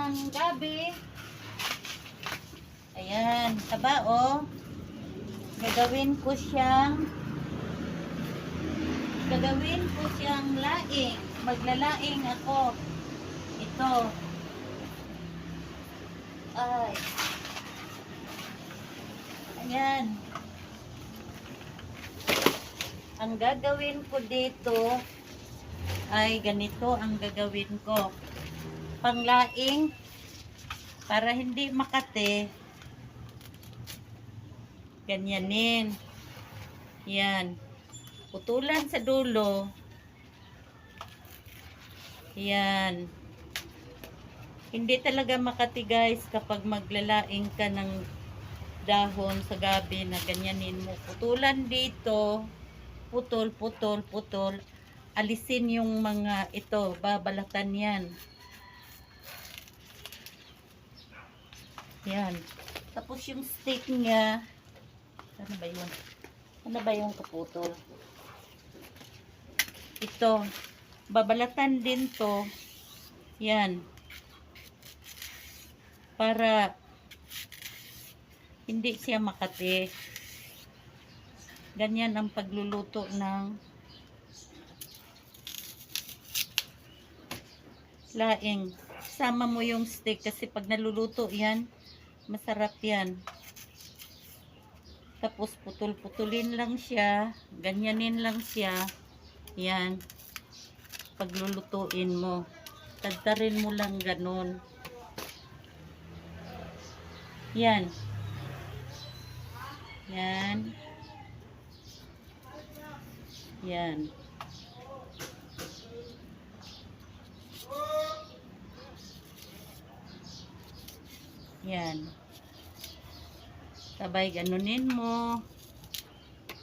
ng gabi. Ayan, taba oh. Gagawin ko siyang laing. Maglalaing ako. Ito. Ay. Ayan. Ang gagawin ko dito ay ganito ang gagawin ko. Panglaing para hindi makate. Ganyanin. Yan. Putulan sa dulo. Yan. Hindi talaga makati guys kapag maglalaing ka ng dahon sa gabi na ganyanin mo. Putulan dito. Putol, putol, putol. Alisin yung mga ito. Babalatan yan. Yan. Tapos yung stick niya. Ano ba yun? Ano ba yung kaputol? Ito. Babalatan din to. Yan. Para hindi siya makati. Ganyan ang pagluluto ng laing. Sama mo yung stick kasi pag naluluto yan, masarap yan. Tapos putol-putulin lang siya, ganyanin lang siya. Yan. Paglulutuin mo. Tagtarin mo lang ganon. Yan. Yan. Yan. Yan. Sabay ganunin mo.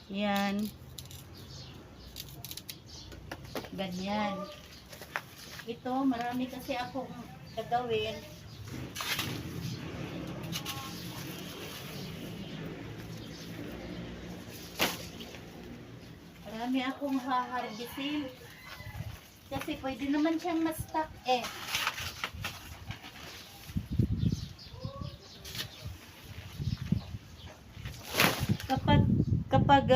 Yan. Ganyan. Ito, marami kasi akong gagawin. Marami akong haharbisin. Kasi pwede naman siyang ma-stock eh. Kapag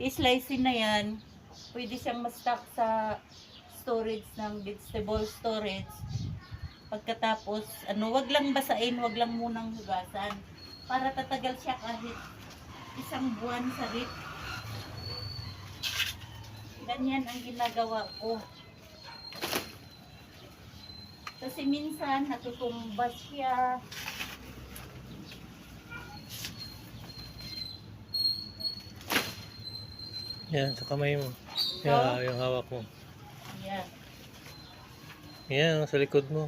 i-slice na yan, pwede siyang ma-stock sa storage ng vegetable storage. Pagkatapos, wag lang basain, wag lang munang hugasan. Para tatagal siya kahit isang buwan sa rip. Ganyan ang ginagawa ko. Kasi minsan natutumba siya. Yan, sa kamay mo. Yan, yung hawak mo. Yan. Yan, sa likod mo.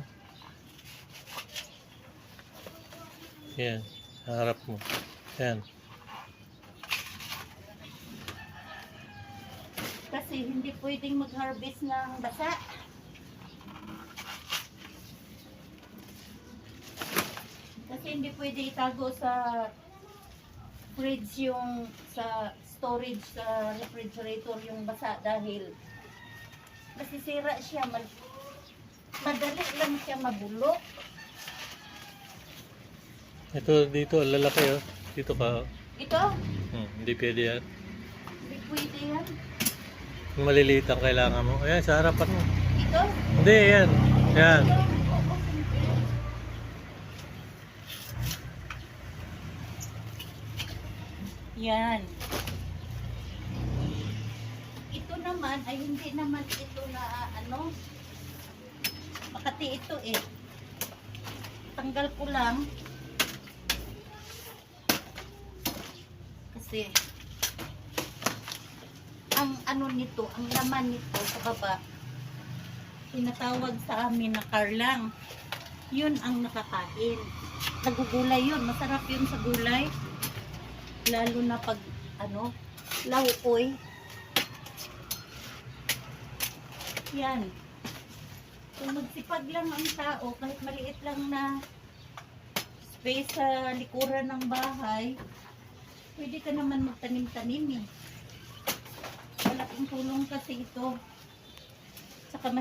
Yan, sa harap mo. Yan. Kasi hindi pwedeng mag-harvest ng basa. Kasi hindi pwede itago sa fridge yung sa storage sa refrigerator yung basa dahil masisira siya. Madali lang siya mabulok. Ito, dito, lalaki oh. Dito ka. Ito? Hindi pwede yan. Hindi pwede yan. Maliliit ang kailangan mo. Ayan, sa harapan mo. Ito? Hindi, yan. Yan. Yan. Ito naman ay hindi naman ito na makati ito eh. Tanggal ko lang. Kasi ang nito, ang laman nito sa baba, tinatawag sa amin na karlang. Yun ang nakakain. Nagugulay yun. Masarap yun sa gulay. Lalo na pag laukoy. Yan. Kung magsipag lang ang tao, kahit maliit lang na space sa likuran ng bahay, pwede ka naman magtanim-tanim eh. Malaking tulong kasi ito. Saka